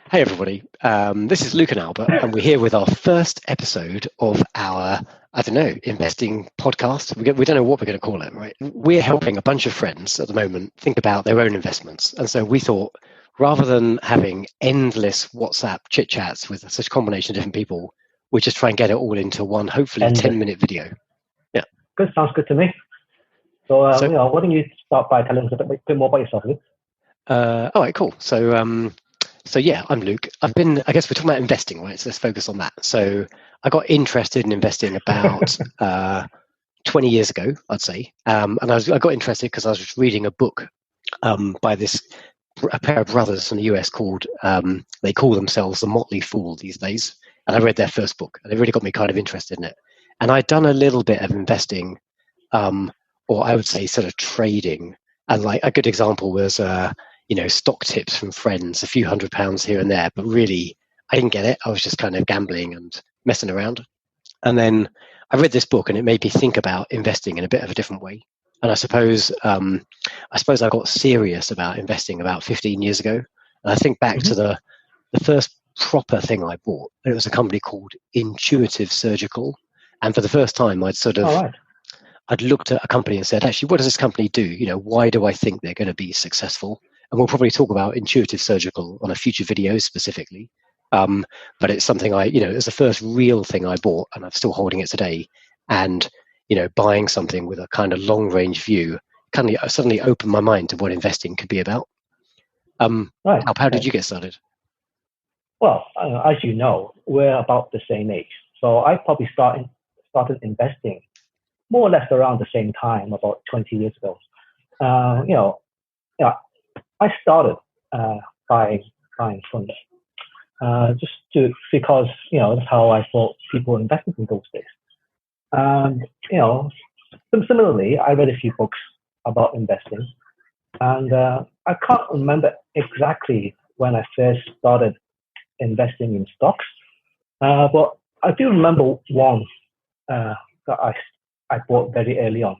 Hey everybody, this is Luke and Albert, and we're here with our first episode of our, investing podcast. We don't know what we're going to call it, right? We're helping a bunch of friends at the moment think about their own investments. And so we thought, rather than having endless WhatsApp chit-chats with such a combination of different people, we just try and get it all into one, hopefully 10-minute video. Yeah. Good, sounds good to me. So, why don't you start by telling us a bit more about yourself, Luke? All right, cool. So yeah, I'm Luke. I guess we're talking about investing, right? So let's focus on that. So I got interested in investing about 20 years ago, I'd say. And I got interested because I was reading a book by a pair of brothers in the US called, they call themselves the Motley Fool these days. And I read their first book and it really got me kind of interested in it. And I'd done a little bit of investing, or I would say sort of trading. And like a good example was, stock tips from friends, a few £100 here and there, but really I didn't get it. I was just kind of gambling and messing around. And then I read this book and it made me think about investing in a bit of a different way. And I suppose I got serious about investing about 15 years ago. And I think back to the first proper thing I bought. It was a company called Intuitive Surgical. And for the first time, I'd looked at a company and said, actually, what does this company do? Why do I think they're going to be successful? And we'll probably talk about Intuitive Surgical on a future video specifically. But it's something it's the first real thing I bought and I'm still holding it today. And, buying something with a kind of long range view kind of suddenly opened my mind to what investing could be about. How did you get started? Well, as you know, we're about the same age. So I probably started investing more or less around the same time, about 20 years ago. I started buying funds because that's how I thought people invested in those days. Similarly, I read a few books about investing, and I can't remember exactly when I first started investing in stocks, but I do remember one that I bought very early on.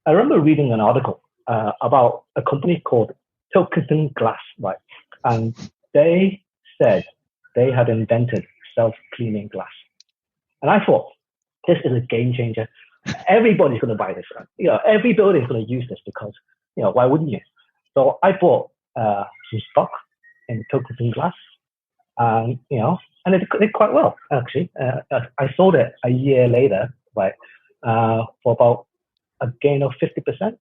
I remember reading an article about a company called Pilkington Glass, right? And they said they had invented self-cleaning glass. And I thought, this is a game changer. Everybody's going to buy this. Every building is going to use this because, why wouldn't you? So I bought some stock in Pilkington Glass, and it did quite well, actually. I sold it a year later, right, for about a gain of 50%.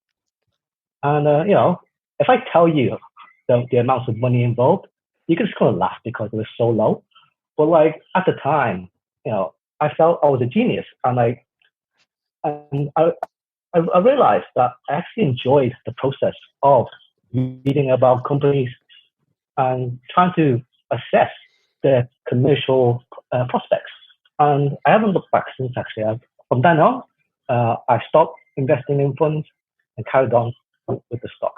And, if I tell you the amounts of money involved, you can just kind of laugh because it was so low. But like at the time, I felt I was a genius, and I realized that I actually enjoyed the process of reading about companies and trying to assess their commercial prospects. And I haven't looked back since, actually. From then on, I stopped investing in funds and carried on with the stock.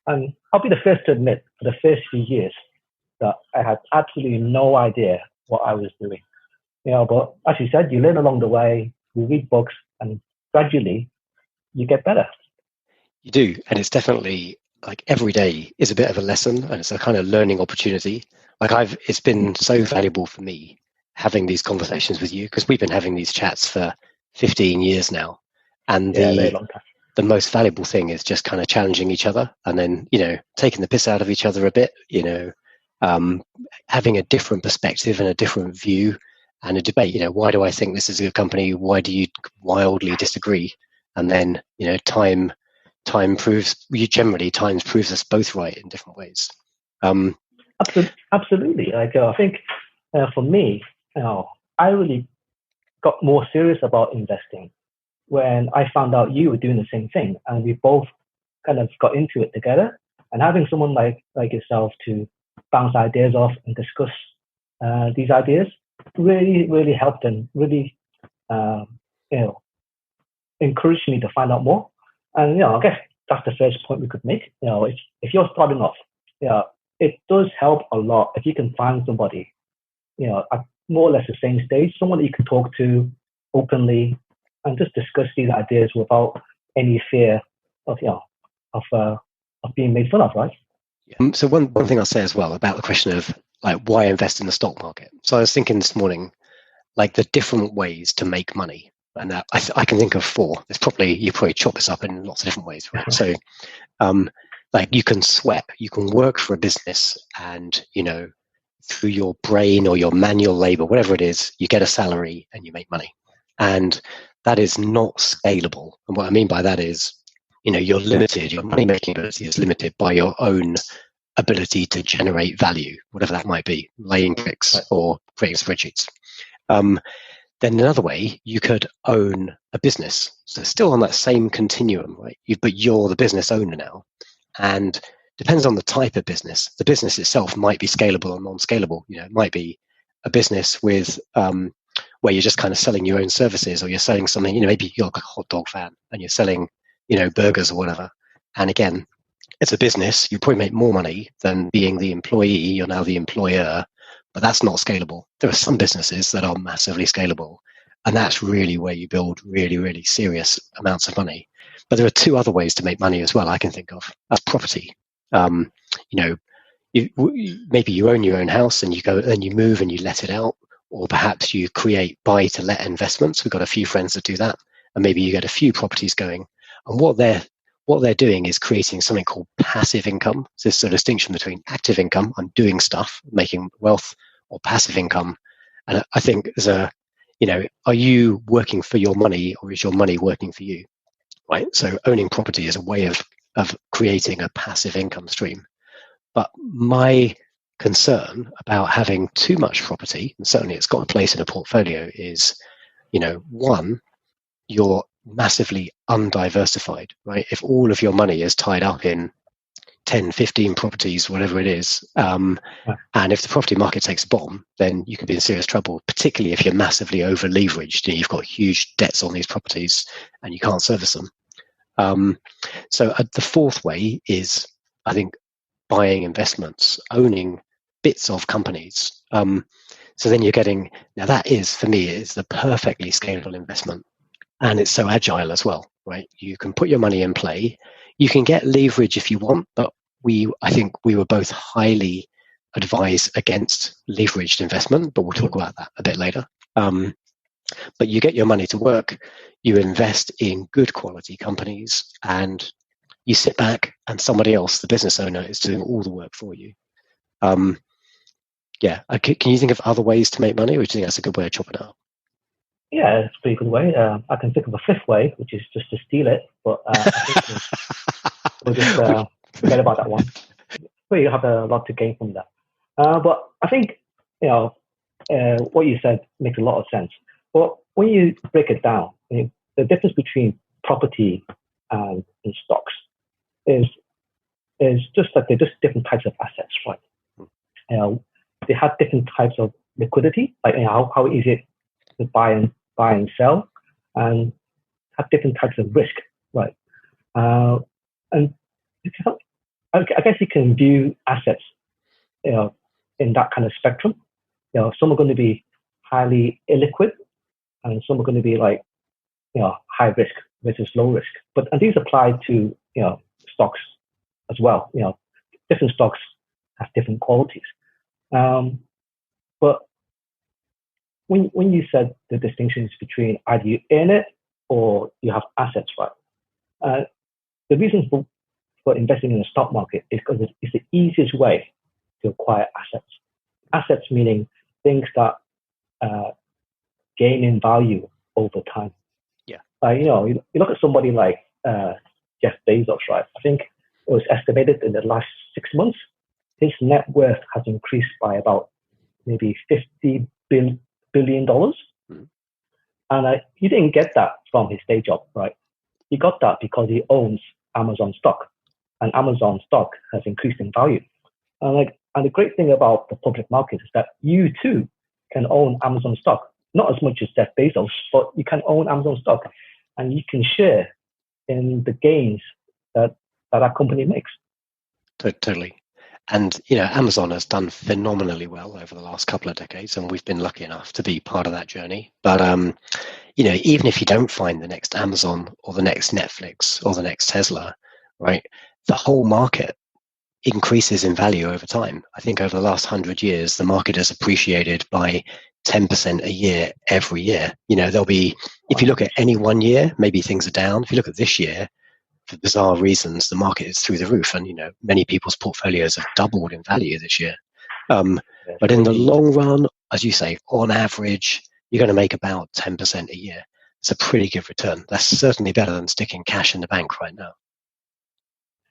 And I'll be the first to admit, for the first few years, that I had absolutely no idea what I was doing. But as you said, you learn along the way, you read books, and gradually you get better. You do, and it's definitely like every day is a bit of a lesson, and it's a kind of learning opportunity. It's been so valuable for me having these conversations with you, because we've been having these chats for 15 years now, and very long time. The most valuable thing is just kind of challenging each other, and then taking the piss out of each other a bit, having a different perspective and a different view and a debate. Why do I think this is a good company? Why do you wildly disagree? And then time proves us both right in different ways. Absolutely. I think for me, I really got more serious about investing when I found out you were doing the same thing, and we both kind of got into it together. And having someone like yourself to bounce ideas off and discuss these ideas really, really helped, and really, encouraged me to find out more. And I guess that's the first point we could make. If you're starting off, it does help a lot if you can find somebody, at more or less the same stage, someone that you can talk to openly and just discuss these ideas without any fear of being made fun of, right? So one thing I'll say as well about the question of like why invest in the stock market. So I was thinking this morning, like the different ways to make money. And I can think of four. You probably chop this up in lots of different ways, right? So, like you can sweat, you can work for a business, and through your brain or your manual labor, whatever it is, you get a salary and you make money, and that is not scalable. And what I mean by that is, you're limited. Your money making ability is limited by your own ability to generate value, whatever that might be, laying bricks or creating spreadsheets. Then another way, you could own a business. So still on that same continuum, right? But you're the business owner now. And depends on the type of business. The business itself might be scalable or non-scalable. It might be a business with where you're just kind of selling your own services, or you're selling something, maybe you're like a hot dog fan and you're selling, burgers or whatever. And again, it's a business. You probably make more money than being the employee. You're now the employer. But that's not scalable. There are some businesses that are massively scalable, and that's really where you build really, really serious amounts of money. But there are two other ways to make money as well I can think of. That's property. Maybe you own your own house and you go and you move and you let it out, or perhaps you create buy-to-let investments. We've got a few friends that do that, and maybe you get a few properties going. And what they're doing is creating something called passive income. So there's a distinction between active income, I'm doing stuff, making wealth, or passive income. And I think are you working for your money, or is your money working for you? Right. So owning property is a way of creating a passive income stream. But my concern about having too much property, and certainly it's got a place in a portfolio, is, one, you're massively undiversified, right? If all of your money is tied up in 10, 15 properties, whatever it is, and if the property market takes a bomb, then you could be in serious trouble, particularly if you're massively over leveraged and you've got huge debts on these properties and you can't service them. So the fourth way is, I think, buying investments, owning bits of companies. So then you're getting, now that is, for me, is the perfectly scalable investment. And it's so agile as well, right? You can put your money in play. You can get leverage if you want, but I think we were both highly advised against leveraged investment, but we'll talk about that a bit later. But you get your money to work, you invest in good quality companies, and you sit back and somebody else, the business owner, is doing all the work for you. Can you think of other ways to make money, or do you think that's a good way of chopping it up? Yeah, it's a pretty good way. I can think of a fifth way, which is just to steal it, but I think we'll just forget about that one. We have a lot to gain from that. But I think, what you said makes a lot of sense. But when you break it down, the difference between property and stocks is just that they're just different types of assets, right? They have different types of liquidity, like how easy it to buy and sell, and have different types of risk, right? And I guess you can view assets, in that kind of spectrum. Some are going to be highly illiquid, and some are going to be like, high risk versus low risk. And these apply to, stocks as well. Different stocks have different qualities. But when you said the distinctions between either you earn it or you have assets, right? The reason for investing in the stock market is because it's the easiest way to acquire assets. Assets meaning things that gain in value over time. Yeah. You look at somebody like Jeff Bezos, right? I think it was estimated in the last 6 months, his net worth has increased by about maybe $50 billion. Mm-hmm. And he didn't get that from his day job, right? He got that because he owns Amazon stock, and Amazon stock has increased in value. And the great thing about the public market is that you too can own Amazon stock, not as much as Jeff Bezos, but you can own Amazon stock, and you can share in the gains that company makes. Totally. And, Amazon has done phenomenally well over the last couple of decades, and we've been lucky enough to be part of that journey. But, even if you don't find the next Amazon or the next Netflix or the next Tesla, right, the whole market increases in value over time. I think over the last 100 years, the market has appreciated by 10% a year every year. There'll be, if you look at any one year, maybe things are down. If you look at this year, for bizarre reasons, the market is through the roof, and many people's portfolios have doubled in value this year. But in the long run, as you say, on average, you're going to make about 10% a year. It's a pretty good return. That's certainly better than sticking cash in the bank right now.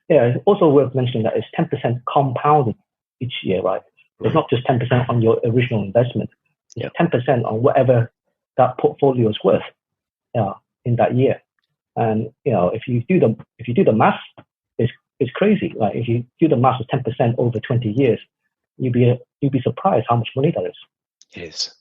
Yeah, it's also worth mentioning that it's 10% compounded each year, right? It's not just 10% on your original investment. It's 10% on whatever that portfolio is worth in that year. And if you do the math, it's crazy. Like if you do the math of 10% over 20 years, you'd be surprised how much money that is. It is.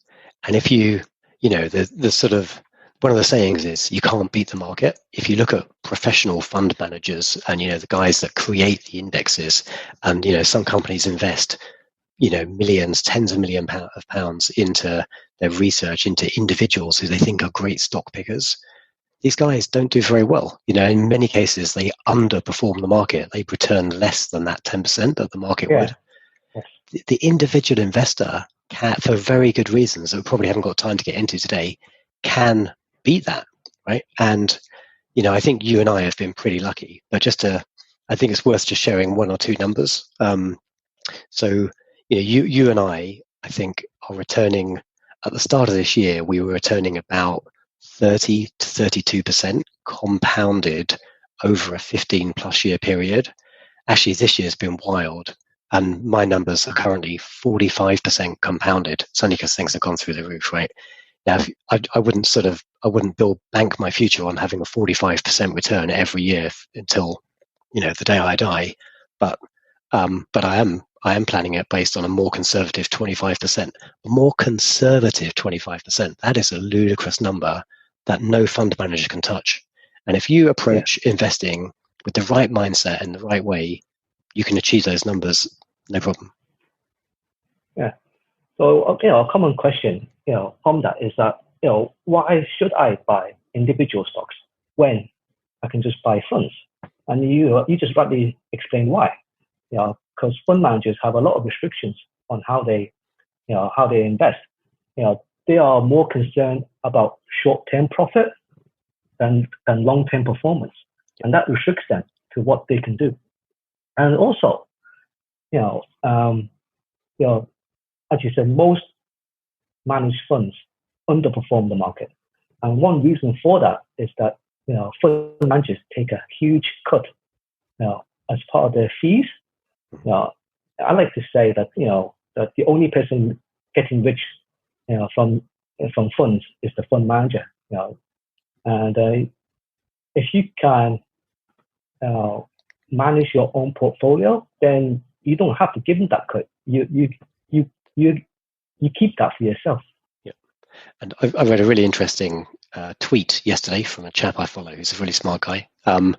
And if the sort of one of the sayings is you can't beat the market. If you look at professional fund managers and the guys that create the indexes, and some companies invest millions, tens of millions of pounds into their research into individuals who they think are great stock pickers. These guys don't do very well. In many cases, they underperform the market. They return less than that 10% that the market would. The individual investor can, for very good reasons that we probably haven't got time to get into today, can beat that, right? And I think you and I have been pretty lucky. But I think it's worth just sharing one or two numbers. So you and I think are returning at the start of this year. We were returning about 30 to 32% compounded over a 15+ year period. Actually, this year's been wild. And my numbers are currently 45% compounded. It's only because things have gone through the roof, right? Now, I wouldn't bank my future on having a 45% return every year until, the day I die. But I am planning it based on a more conservative 25%. A more conservative 25%. That is a ludicrous number that no fund manager can touch. And if you approach investing with the right mindset and the right way, you can achieve those numbers, no problem. Yeah. So, a common question, from that is that, why should I buy individual stocks when I can just buy funds? And you just rightly explained why. Because fund managers have a lot of restrictions on how they invest. They are more concerned about short-term profit than long-term performance, and that restricts them to what they can do. And also, as you said, most managed funds underperform the market. And one reason for that is that, fund managers take a huge cut, as part of their fees. I like to say that, that the only person getting rich, from funds is the fund manager. And if you can manage your own portfolio, then you don't have to give them that cut. You keep that for yourself. Yeah, and I read a really interesting tweet yesterday from a chap I follow who's a really smart guy. And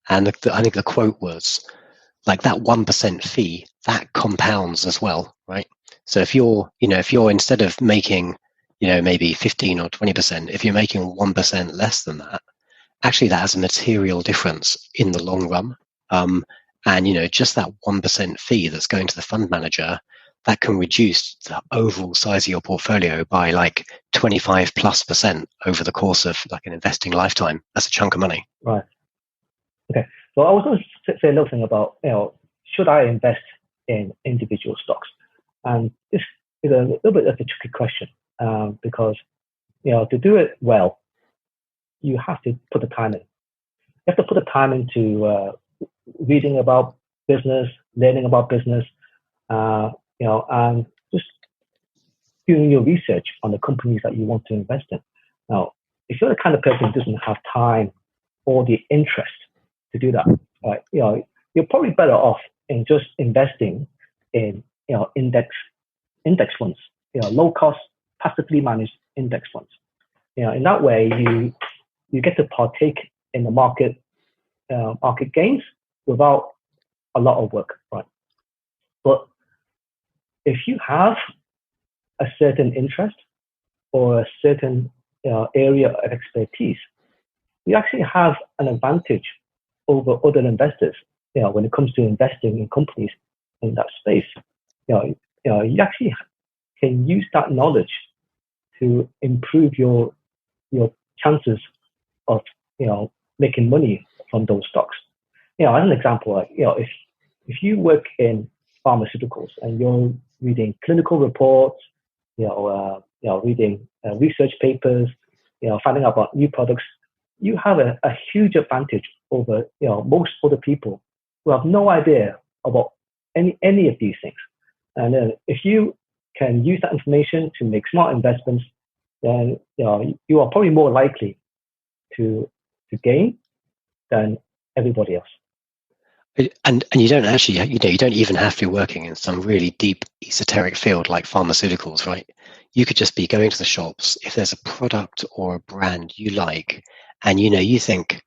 I think the quote was like that 1% fee that compounds as well, right? So if you're instead of making maybe 15 or 20%, if you're making 1% less than that, actually that has a material difference in the long run. And just that 1% fee that's going to the fund manager, that can reduce the overall size of your portfolio by like 25+% over the course of like an investing lifetime. That's a chunk of money. Right. Okay. So I was going to say another thing about, should I invest in individual stocks? And this is a little bit of a tricky question, because, to do it well, you have to put the time in. You have to put the time into reading about business, learning about business, and just doing your research on the companies that you want to invest in. Now, if you're the kind of person who doesn't have time or the interest to do that, right, you're probably better off in just investing in, index funds, low cost, passively managed index funds. In that way, you get to partake in the market gains without a lot of work, right? But if you have a certain interest or a certain area of expertise, you actually have an advantage over other investors when it comes to investing in companies in that space, you actually can use that knowledge to improve your chances of making money from those stocks. As an example, if you work in pharmaceuticals and you're reading clinical reports, reading research papers, finding out about new products, you have a huge advantage over most other people who have no idea about any of these things. And if you can use that information to make smart investments, then you are probably more likely to gain than everybody else. And you don't actually, you don't even have to be working in some really deep esoteric field like pharmaceuticals, right? You could just be going to the shops. If there's a product or a brand you like, and you think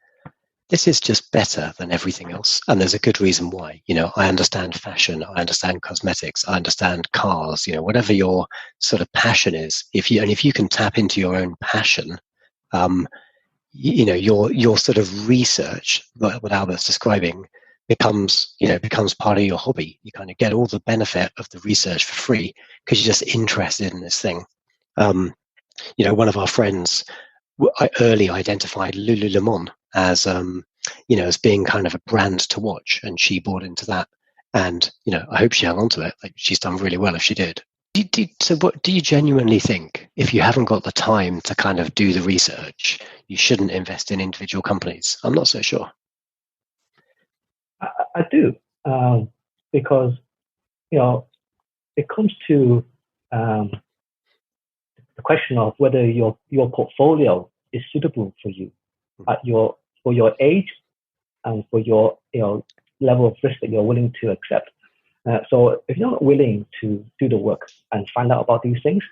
this is just better than everything else, and there's a good reason why. I understand fashion, I understand cosmetics, I understand cars. Whatever your sort of passion is, if you can tap into your own passion, your sort of research, what Albert's describing, becomes part of your hobby. You kind of get all the benefit of the research for free because you're just interested in this thing. One of our friends early identified Lululemon as as being kind of a brand to watch, and she bought into that. And I hope she hung on to it. Like, she's done really well if she did. So what do you genuinely think, if you haven't got the time to kind of do the research, you shouldn't invest in individual companies? I'm not so sure. I do, because it comes to the question of whether your portfolio is suitable for you for your age and for your level of risk that you're willing to accept. So if you're not willing to do the work and find out about these things,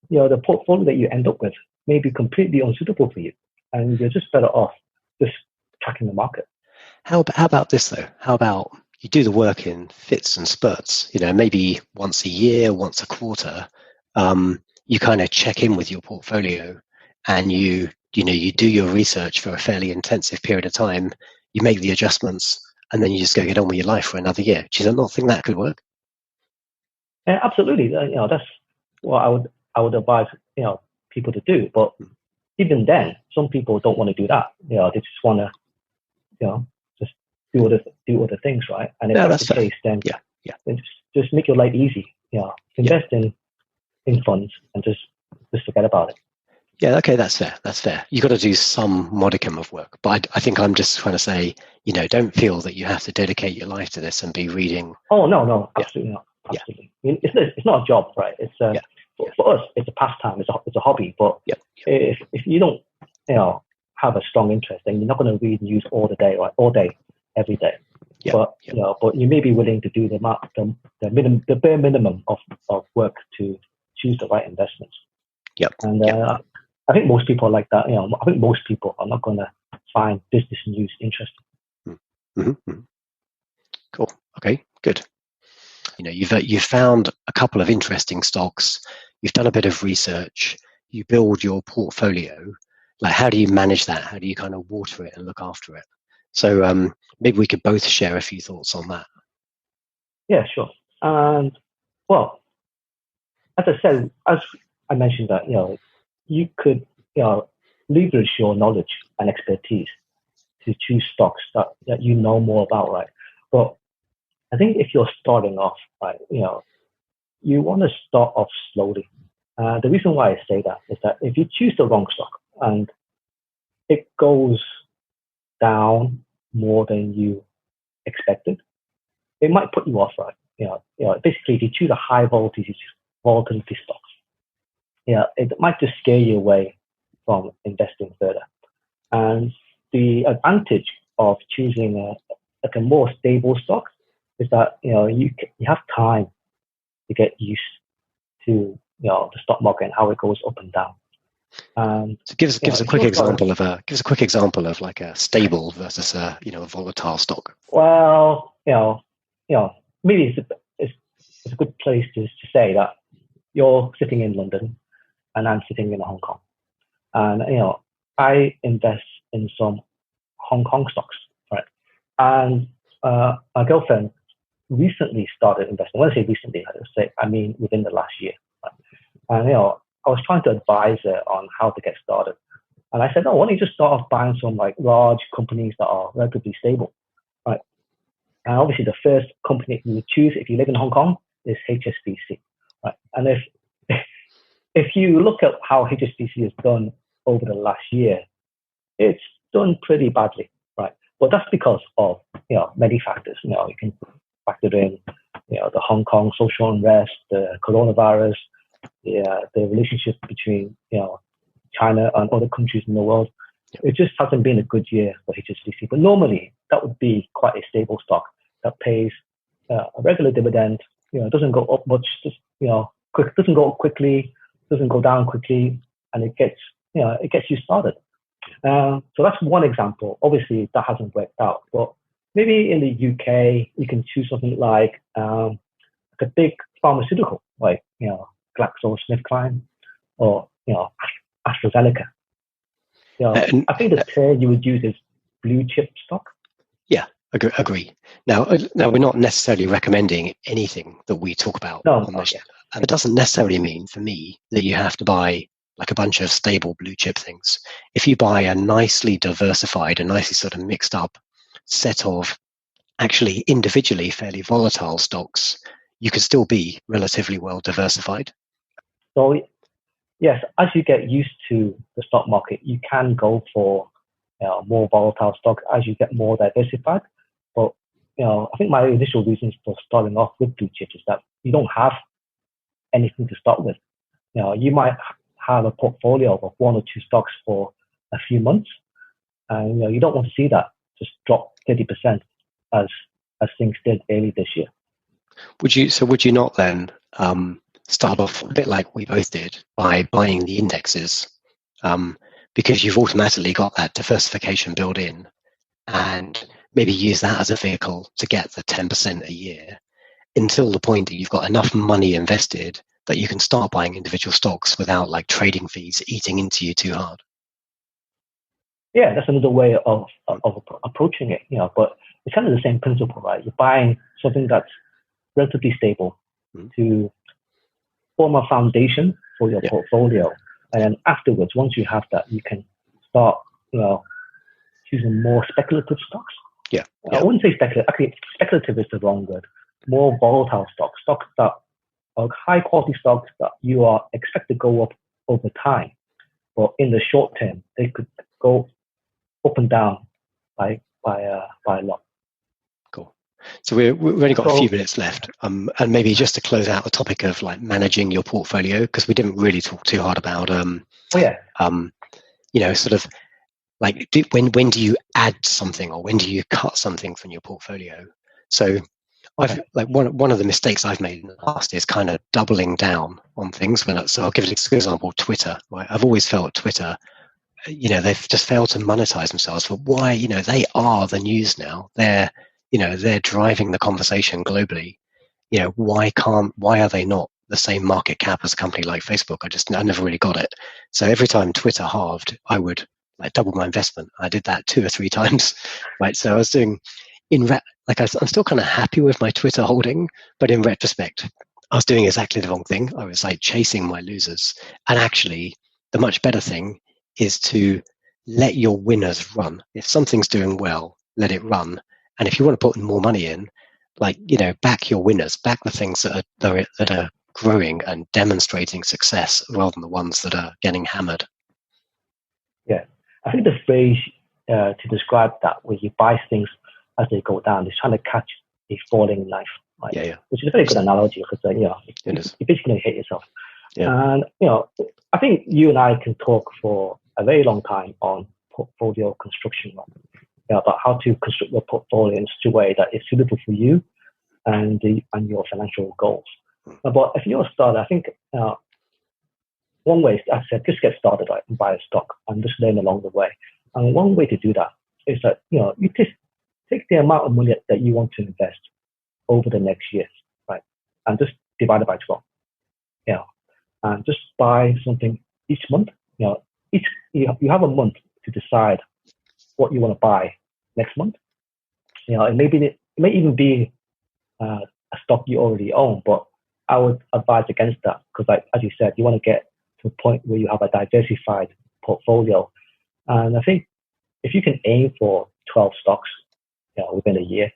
the portfolio that you end up with may be completely unsuitable for you, and you're just better off just tracking the market. How about this though? How about you do the work in fits and spurts? Maybe once a year, once a quarter, you kind of check in with your portfolio, and you do your research for a fairly intensive period of time. You make the adjustments, and then you just go get on with your life for another year. Do you not think that could work? Absolutely. That's what I would advise people to do. But even then, some people don't want to do that. They just want to just do other things, right? And if that's the case, then then just make your life easy. Invest in funds and just forget about it. Yeah, okay, that's fair. You've got to do some modicum of work. But I think I'm just trying to say, don't feel that you have to dedicate your life to this and be reading. Oh, no, absolutely not. Absolutely. I mean, it's not a job, right? It's for us, it's a pastime, it's a hobby. But if you don't, have a strong interest, then you're not going to read news all the day, right? All day, every day. But you may be willing to do the bare minimum of work to choose the right investments. And I think most people are like that. I think most people are not going to find business news interesting. Mm-hmm. Cool. Okay. Good. You've found a couple of interesting stocks. You've done a bit of research. You build your portfolio. Like, how do you manage that? How do you kind of water it and look after it? So maybe we could both share a few thoughts on that. Yeah, sure. And well, as I mentioned that you could leverage your knowledge and expertise to choose stocks that you know more about, right? But I think if you're starting off, right, you want to start off slowly. The reason why I say that is that if you choose the wrong stock and it goes down more than you expected, it might put you off, right? Basically, if you choose a high volatility stocks, it might just scare you away from investing further. And the advantage of choosing a more stable stock is that you have time to get used to the stock market and how it goes up and down. So give us a quick example of like a stable versus a volatile stock. Well, maybe it's a good place to say that you're sitting in London and I'm sitting in Hong Kong, and I invest in some Hong Kong stocks, right? And my girlfriend recently started investing. When I say recently, I mean within the last year. Right? And I was trying to advise her on how to get started. And I said, why don't you just start off buying some like large companies that are relatively stable, right? And obviously the first company you would choose if you live in Hong Kong is HSBC, right? And if you look at how HSBC has done over the last year, it's done pretty badly, right? But that's because of many factors. You can factor in the Hong Kong social unrest, the coronavirus, the relationship between China and other countries in the world. It just hasn't been a good year for HSBC. But normally that would be quite a stable stock that pays a regular dividend. Doesn't go up much. Just doesn't go up quickly, doesn't go down quickly, and it gets you started. So that's one example. Obviously that hasn't worked out, but maybe in the UK you can choose something like a big pharmaceutical, like GlaxoSmithKline or AstraZeneca. I think the term you would use is blue chip stock. Yeah, agree. Now we're not necessarily recommending anything that we talk about on this. And it doesn't necessarily mean for me that you have to buy like a bunch of stable blue chip things. If you buy a nicely diversified, a nicely sort of mixed up set of actually individually fairly volatile stocks, you could still be relatively well diversified. So yes, as you get used to the stock market, you can go for more volatile stocks as you get more diversified. But I think my initial reasons for starting off with blue chips is that you don't have anything to start with. You might have a portfolio of one or two stocks for a few months, and you don't want to see that just drop 30% as things did early this year. Would you not then start off a bit like we both did by buying the indexes, because you've automatically got that diversification built in, and maybe use that as a vehicle to get the 10% a year until the point that you've got enough money invested that you can start buying individual stocks without like trading fees eating into you too hard? Yeah, that's another way of approaching it. But it's kind of the same principle, right? You're buying something that's relatively stable to form a foundation for your portfolio, and then afterwards, once you have that, you can start, choosing more speculative stocks. Yeah. I wouldn't say speculative. Actually, speculative is the wrong word. More volatile stocks that are high quality stocks that you are expect to go up over time, but in the short term, they could go up and down by a lot. Cool. So we've only got a few minutes left, and maybe just to close out the topic of like managing your portfolio, because we didn't really talk too hard about sort of like when do you add something or when do you cut something from your portfolio? So one of the mistakes I've made in the past is kind of doubling down on things. So I'll give an example: Twitter. Right, I've always felt Twitter, they've just failed to monetize themselves for why, they are the news now. They're driving the conversation globally. Why are they not the same market cap as a company like Facebook? I never really got it. So every time Twitter halved, I would like double my investment. I did that 2 or 3 times, right? So I was doing I'm still kind of happy with my Twitter holding, but in retrospect, I was doing exactly the wrong thing. I was like chasing my losers. And actually, the much better thing is to let your winners run. If something's doing well, let it run. And if you want to put more money in, back your winners, back the things that are growing and demonstrating success rather than the ones that are getting hammered. Yeah, I think the phrase to describe that, where you buy things as they go down, is trying to catch a falling knife. Right? Yeah. Which is a very good analogy because you basically going to hit yourself. Yeah. And I think you and I can talk for a very long time on portfolio construction, about how to construct your portfolio in such a way that is suitable for you and your financial goals. But if you're a starter, I think one way, as I said, just get started, right, and buy a stock and just learn along the way. And one way to do that is that you just take the amount of money that you want to invest over the next year, right, and just divide it by 12. And just buy something each month. You have a month to decide what you want to buy next month. It may be it may even be a stock you already own, but I would advise against that because, like as you said, you want to get to a point where you have a diversified portfolio. And I think if you can aim for 12 stocks, within a year,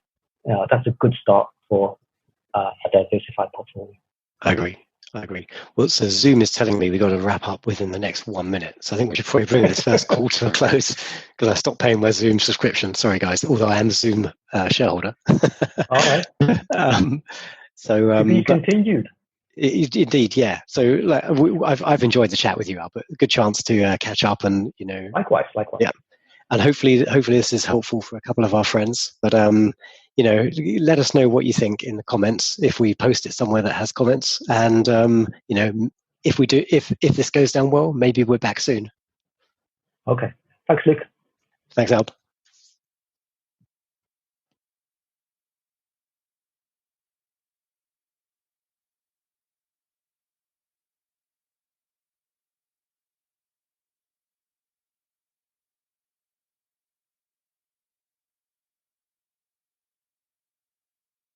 that's a good start for a diversified portfolio. I agree. Well, so Zoom is telling me we've got to wrap up within the next 1 minute. So I think we should probably bring this first call to a close because I stopped paying my Zoom subscription. Sorry, guys, although I am a Zoom shareholder. All right. To be continued. Indeed, yeah. So I've enjoyed the chat with you, Albert. Good chance to catch up, and likewise. Yeah, and hopefully this is helpful for a couple of our friends. But let us know what you think in the comments if we post it somewhere that has comments, and if this goes down well, maybe we're back soon. Okay. Thanks, Luke. Thanks, Alb.